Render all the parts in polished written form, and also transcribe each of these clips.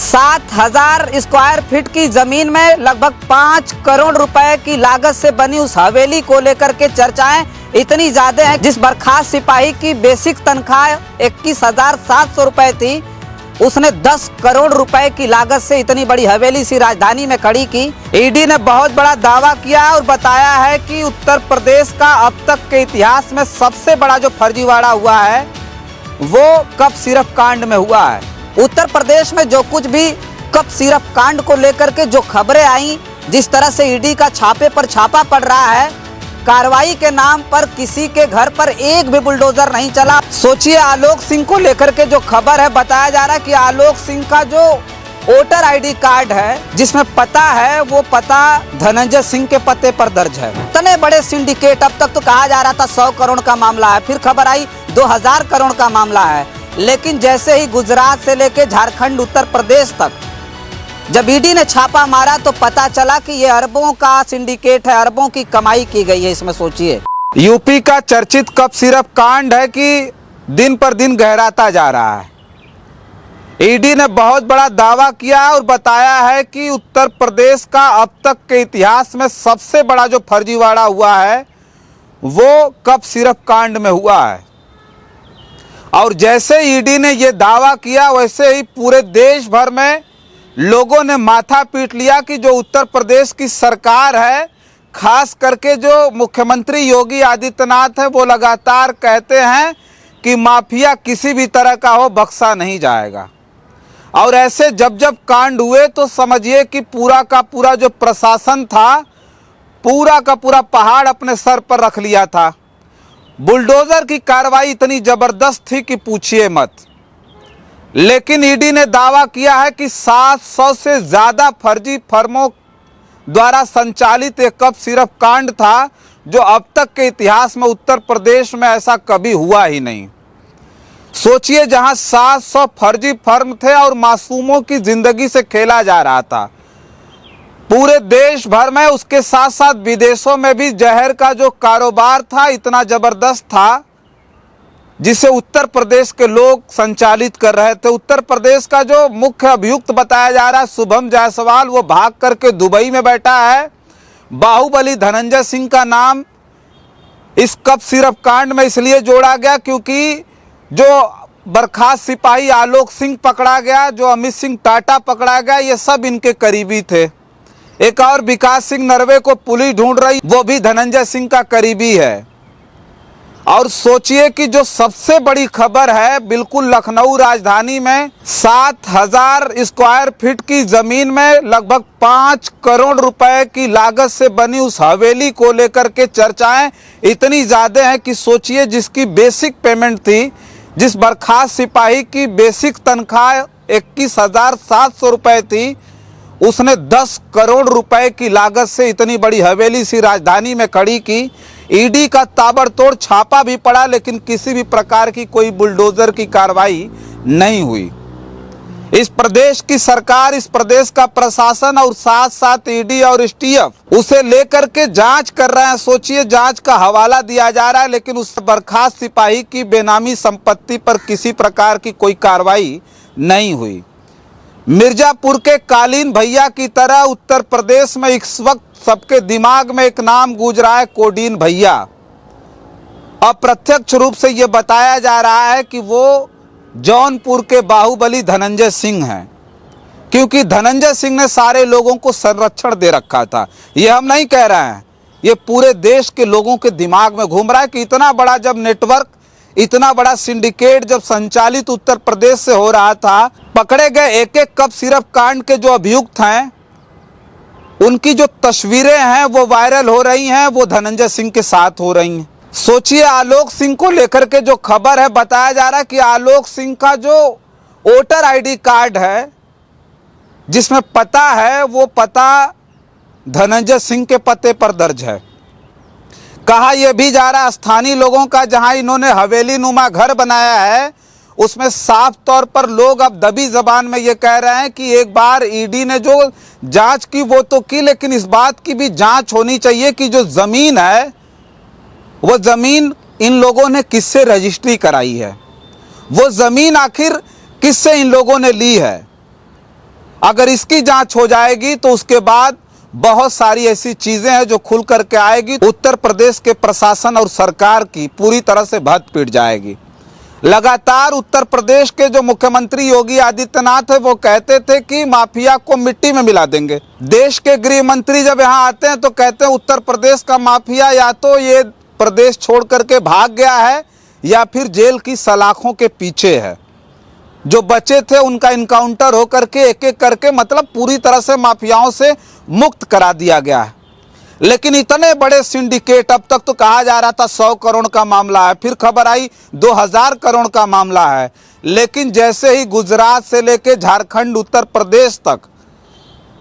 7,000 square feet की जमीन में लगभग 5 करोड़ रुपए की लागत से बनी उस हवेली को लेकर के चर्चाएं इतनी ज्यादा हैं। जिस बर्खास्त सिपाही की बेसिक तनख्वाह 21,700 रुपए थी, उसने 10 करोड़ रुपए की लागत से इतनी बड़ी हवेली सी राजधानी में खड़ी की। ईडी ने बहुत बड़ा दावा किया और बताया है कि उत्तर प्रदेश का अब तक के इतिहास में सबसे बड़ा जो फर्जीवाड़ा हुआ है वो कप सिरफ कांड में हुआ है। उत्तर प्रदेश में जो कुछ भी कप सिरफ कांड को लेकर के जो खबरें आई, जिस तरह से ईडी का छापे पर छापा पड़ रहा है, कार्रवाई के नाम पर किसी के घर पर एक भी बुलडोजर नहीं चला। सोचिए, आलोक सिंह को लेकर के जो खबर है, बताया जा रहा है कि आलोक सिंह का जो वोटर आईडी कार्ड है जिसमें पता है वो पता धनंजय सिंह के पते पर दर्ज है। इतने बड़े सिंडिकेट, अब तक तो कहा जा रहा था 100 करोड़ का मामला है, फिर खबर आई 2000 करोड़ का मामला है। लेकिन जैसे ही गुजरात से लेके झारखंड, उत्तर प्रदेश तक जब ईडी ने छापा मारा तो पता चला कि ये अरबों का सिंडिकेट है, अरबों की कमाई की गई है इसमें। सोचिए, यूपी का चर्चित कप सिरफ कांड है कि दिन पर दिन गहराता जा रहा है। ईडी ने बहुत बड़ा दावा किया और बताया है कि उत्तर प्रदेश का अब तक के इतिहास में सबसे बड़ा जो फर्जीवाड़ा हुआ है वो कप सिरफ कांड में हुआ है। और जैसे ईडी ने ये दावा किया, वैसे ही पूरे देश भर में लोगों ने माथा पीट लिया कि जो उत्तर प्रदेश की सरकार है, खास करके जो मुख्यमंत्री योगी आदित्यनाथ है, वो लगातार कहते हैं कि माफिया किसी भी तरह का हो बख्शा नहीं जाएगा। और ऐसे जब जब कांड हुए तो समझिए कि पूरा का पूरा जो प्रशासन था, पूरा का पूरा पहाड़ अपने सर पर रख लिया था। बुलडोजर की कार्रवाई इतनी जबरदस्त थी कि पूछिए मत। लेकिन ईडी ने दावा किया है कि 700 से ज़्यादा फर्जी फर्मों द्वारा संचालित एक कप सिरफ कांड था, जो अब तक के इतिहास में उत्तर प्रदेश में ऐसा कभी हुआ ही नहीं। सोचिए, जहां 700 फर्जी फर्म थे और मासूमों की जिंदगी से खेला जा रहा था पूरे देश भर में, उसके साथ साथ विदेशों में भी जहर का जो कारोबार था इतना जबरदस्त था जिसे उत्तर प्रदेश के लोग संचालित कर रहे थे। उत्तर प्रदेश का जो मुख्य अभियुक्त बताया जा रहा है शुभम जायसवाल, वो भाग करके दुबई में बैठा है। बाहुबली धनंजय सिंह का नाम इस कप सिरफ कांड में इसलिए जोड़ा गया क्योंकि जो बर्खास्त सिपाही आलोक सिंह पकड़ा गया, जो अमित सिंह टाटा पकड़ा गया, ये सब इनके करीबी थे। एक और विकास सिंह नरवे को पुलिस ढूंढ रही, वो भी धनंजय सिंह का करीबी है। और सोचिए कि जो सबसे बड़ी खबर है, बिल्कुल लखनऊ राजधानी में 7,000 स्क्वायर फीट की जमीन में लगभग 5 करोड़ रुपए की लागत से बनी उस हवेली को लेकर के चर्चाएं इतनी ज्यादा हैं कि सोचिए, जिसकी बेसिक पेमेंट थी, जिस बर्खास्त सिपाही की बेसिक तनख्वाह 21,700 रुपए थी, उसने 10 करोड़ रुपए की लागत से इतनी बड़ी हवेली सी राजधानी में खड़ी की। ईडी का ताबड़तोड़ छापा भी पड़ा, लेकिन किसी भी प्रकार की कोई बुलडोजर की कार्रवाई नहीं हुई। इस प्रदेश की सरकार, इस प्रदेश का प्रशासन और साथ साथ ईडी और एसटीएफ उसे लेकर के जांच कर रहे हैं। सोचिए, जांच का हवाला दिया जा रहा है, लेकिन उस बर्खास्त सिपाही की बेनामी संपत्ति पर किसी प्रकार की कोई कार्रवाई नहीं हुई। मिर्जापुर के कालीन भैया की तरह उत्तर प्रदेश में इस वक्त सबके दिमाग में एक नाम गूंज रहा है, कोडीन भैया। अप्रत्यक्ष रूप से यह बताया जा रहा है कि वो जौनपुर के बाहुबली धनंजय सिंह हैं, क्योंकि धनंजय सिंह ने सारे लोगों को संरक्षण दे रखा था। ये हम नहीं कह रहे हैं, ये पूरे देश के लोगों के दिमाग में घूम रहा है कि इतना बड़ा जब नेटवर्क, इतना बड़ा सिंडिकेट जब संचालित उत्तर प्रदेश से हो रहा था, पकड़े गए एक एक कप सिरफ कांड के जो अभियुक्त हैं, उनकी जो तस्वीरें हैं वो वायरल हो रही हैं, वो धनंजय सिंह के साथ हो रही हैं। सोचिए, आलोक सिंह को लेकर के जो खबर है, बताया जा रहा है कि आलोक सिंह का जो वोटर आईडी कार्ड है जिसमें पता है वो पता धनंजय सिंह के पते पर दर्ज है। कहा यह भी जा रहा है, स्थानीय लोगों का जहां इन्होंने हवेली नुमा घर बनाया है, उसमें साफ तौर पर लोग अब दबी जबान में ये कह रहे हैं कि एक बार ईडी ने जो जांच की वो तो की, लेकिन इस बात की भी जांच होनी चाहिए कि जो जमीन है वो जमीन इन लोगों ने किससे रजिस्ट्री कराई है, वो जमीन आखिर किससे इन लोगों ने ली है। अगर इसकी जांच हो जाएगी तो उसके बाद बहुत सारी ऐसी चीजें हैं जो खुल करके आएगी। उत्तर प्रदेश के प्रशासन और सरकार की पूरी तरह से भद्द पीट जाएगी। लगातार उत्तर प्रदेश के जो मुख्यमंत्री योगी आदित्यनाथ है वो कहते थे कि माफिया को मिट्टी में मिला देंगे। देश के गृह मंत्री जब यहाँ आते हैं तो कहते हैं उत्तर प्रदेश का माफिया या तो ये प्रदेश छोड़ करके भाग गया है या फिर जेल की सलाखों के पीछे है। जो बचे थे उनका इनकाउंटर हो करके एक एक करके मतलब पूरी तरह से माफियाओं से मुक्त करा दिया गया है। लेकिन इतने बड़े सिंडिकेट, अब तक तो कहा जा रहा था 100 करोड़ का मामला है, फिर खबर आई 2000 करोड़ का मामला है। लेकिन जैसे ही गुजरात से लेके झारखंड, उत्तर प्रदेश तक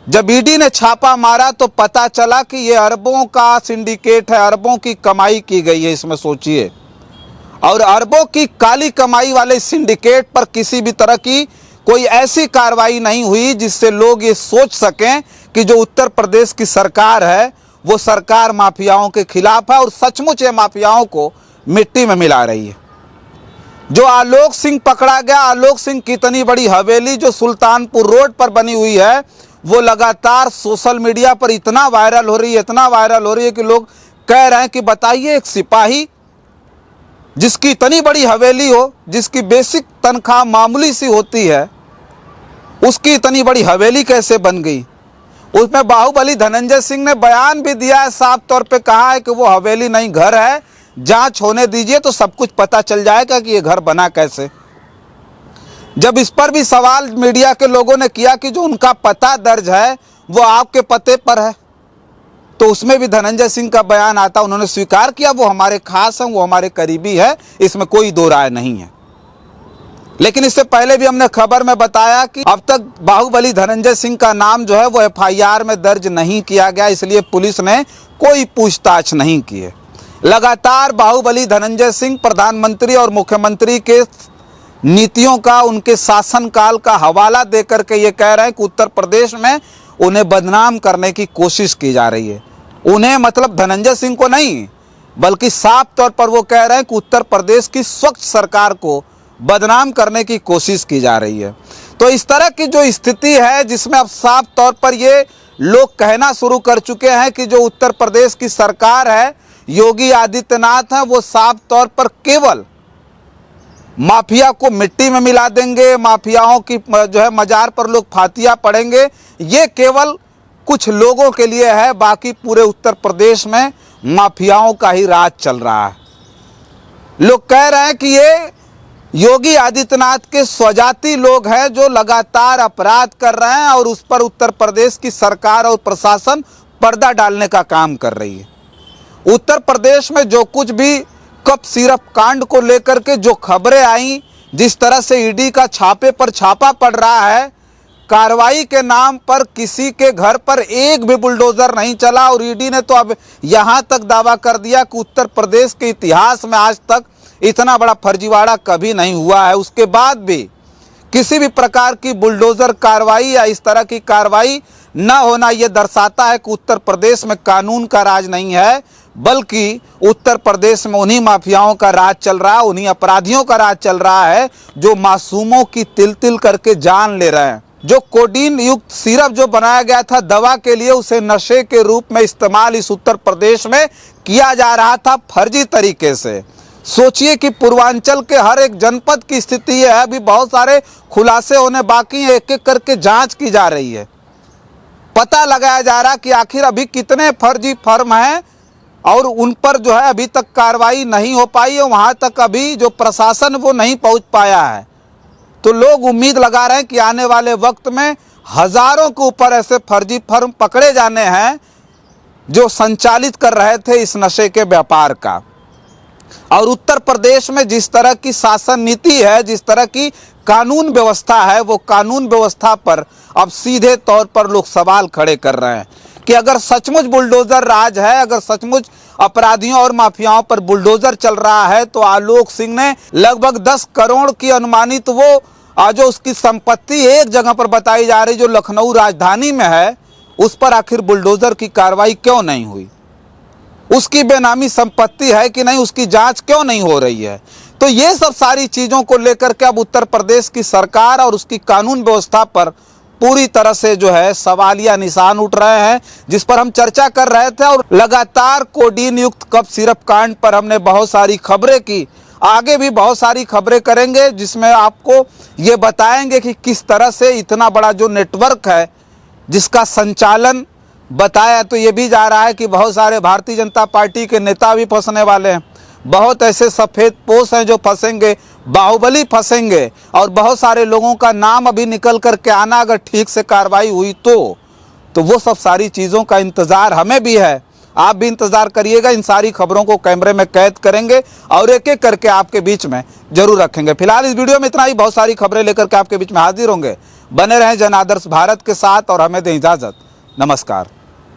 जब ईडी ने छापा मारा तो पता चला कि ये अरबों का सिंडिकेट है, अरबों की कमाई की गई है इसमें, सोचिए। और अरबों की काली कमाई वाले सिंडिकेट पर किसी भी तरह की कोई ऐसी कार्रवाई नहीं हुई जिससे लोग ये सोच सकें कि जो उत्तर प्रदेश की सरकार है वो सरकार माफियाओं के खिलाफ है और सचमुच ये माफियाओं को मिट्टी में मिला रही है। जो आलोक सिंह पकड़ा गया, आलोक सिंह की इतनी बड़ी हवेली जो सुल्तानपुर रोड पर बनी हुई है वो लगातार सोशल मीडिया पर इतना वायरल हो रही है, इतना वायरल हो रही है कि लोग कह रहे हैं कि बताइए एक सिपाही जिसकी इतनी बड़ी हवेली हो, जिसकी बेसिक तनख्वाह मामूली सी होती है, उसकी इतनी बड़ी हवेली कैसे बन गई। उसमें बाहुबली धनंजय सिंह ने बयान भी दिया है, साफ तौर पे कहा है कि वो हवेली नहीं घर है, जांच होने दीजिए तो सब कुछ पता चल जाएगा कि ये घर बना कैसे। जब इस पर भी सवाल मीडिया के लोगों ने किया कि जो उनका पता दर्ज है वो आपके पते पर है, तो उसमें भी धनंजय सिंह का बयान आता, उन्होंने स्वीकार किया वो हमारे खास हैं, वो हमारे करीबी है, इसमें कोई दो राय नहीं है। लेकिन इससे पहले भी हमने खबर में बताया कि अब तक बाहुबली धनंजय सिंह का नाम जो है वो एफआईआर में दर्ज नहीं किया गया, इसलिए पुलिस ने कोई पूछताछ नहीं की है। लगातार बाहुबली धनंजय सिंह प्रधानमंत्री और मुख्यमंत्री के नीतियों का, उनके शासनकाल का हवाला दे करके ये कह रहे हैं कि उत्तर प्रदेश में उन्हें बदनाम करने की कोशिश की जा रही है। उन्हें मतलब धनंजय सिंह को नहीं, बल्कि साफ तौर पर वो कह रहे हैं कि उत्तर प्रदेश की स्वच्छ सरकार को बदनाम करने की कोशिश की जा रही है। तो इस तरह की जो स्थिति है जिसमें अब साफ तौर पर ये लोग कहना शुरू कर चुके हैं कि जो उत्तर प्रदेश की सरकार है, योगी आदित्यनाथ है, वो साफ तौर पर केवल माफिया को मिट्टी में मिला देंगे, माफियाओं की जो है मजार पर लोग फातिया पड़ेंगे, ये केवल कुछ लोगों के लिए है, बाकी पूरे उत्तर प्रदेश में माफियाओं का ही राज चल रहा है। लोग कह रहे हैं कि ये योगी आदित्यनाथ के स्वजाती लोग हैं जो लगातार अपराध कर रहे हैं और उस पर उत्तर प्रदेश की सरकार और प्रशासन पर्दा डालने का काम कर रही है। उत्तर प्रदेश में जो कुछ भी कप सिरप कांड को लेकर के जो खबरें आई, जिस तरह से ईडी का छापे पर छापा पड़ रहा है, कार्रवाई के नाम पर किसी के घर पर एक भी बुलडोजर नहीं चला और ईडी ने तो अब यहाँ तक दावा कर दिया कि उत्तर प्रदेश के इतिहास में आज तक इतना बड़ा फर्जीवाड़ा कभी नहीं हुआ है। उसके बाद भी किसी भी प्रकार की बुलडोजर कार्रवाई या इस तरह की कार्रवाई न होना ये दर्शाता है कि उत्तर प्रदेश में कानून का राज नहीं है, बल्कि उत्तर प्रदेश में उन्हीं माफियाओं का राज चल रहा है, उन्हीं अपराधियों का राज चल रहा है जो मासूमों की तिल तिल करके जान ले रहे हैं। जो कोडीन युक्त सिरप जो बनाया गया था दवा के लिए, उसे नशे के रूप में इस्तेमाल इस उत्तर प्रदेश में किया जा रहा था फर्जी तरीके से। सोचिए कि पूर्वांचल के हर एक जनपद की स्थिति है, अभी बहुत सारे खुलासे होने बाकी हैं, एक एक करके जांच की जा रही है, पता लगाया जा रहा कि आखिर अभी कितने फर्जी फर्म हैं और उन पर जो है अभी तक कार्रवाई नहीं हो पाई है, वहां तक अभी जो प्रशासन वो नहीं पहुंच पाया है। तो लोग उम्मीद लगा रहे हैं कि आने वाले वक्त में हजारों के ऊपर ऐसे फर्जी फर्म पकड़े जाने हैं जो संचालित कर रहे थे इस नशे के व्यापार का। और उत्तर प्रदेश में जिस तरह की शासन नीति है, जिस तरह की कानून व्यवस्था है, वो कानून व्यवस्था पर अब सीधे तौर पर लोग सवाल खड़े कर रहे हैं कि अगर सचमुच बुलडोजर राज है, अगर सचमुच अपराधियों और माफियाओं पर बुलडोजर चल रहा है, तो आलोक सिंह ने लगभग 10 करोड़ की अनुमानित वो जो उसकी संपत्ति एक जगह पर बताई जा रही जो लखनऊ राजधानी में है, उस पर आखिर बुलडोजर की कार्रवाई क्यों नहीं हुई? उसकी बेनामी संपत्ति है कि नहीं, उसकी जांच क्यों नहीं हो रही है? तो ये सब सारी चीज़ों को लेकर के अब उत्तर प्रदेश की सरकार और उसकी कानून व्यवस्था पर पूरी तरह से जो है सवालिया निशान उठ रहे हैं, जिस पर हम चर्चा कर रहे थे। और लगातार कोडीन युक्त कफ सिरप कांड पर हमने बहुत सारी खबरें की, आगे भी बहुत सारी खबरें करेंगे, जिसमें आपको ये बताएंगे कि किस तरह से इतना बड़ा जो नेटवर्क है जिसका संचालन बताया तो ये भी जा रहा है कि बहुत सारे भारतीय जनता पार्टी के नेता भी फंसने वाले हैं, बहुत ऐसे सफ़ेद पोश हैं जो फंसेंगे, बाहुबली फंसेंगे, और बहुत सारे लोगों का नाम अभी निकल कर के आना अगर ठीक से कार्रवाई हुई तो वो सब सारी चीज़ों का इंतज़ार हमें भी है। आप भी इंतज़ार करिएगा, इन सारी खबरों को कैमरे में कैद करेंगे और एक एक करके आपके बीच में जरूर रखेंगे। फिलहाल इस वीडियो में इतना ही, बहुत सारी खबरें लेकर के आपके बीच में हाजिर होंगे। बने रहें जन आदर्श भारत के साथ और हमें दें इजाज़त। नमस्कार।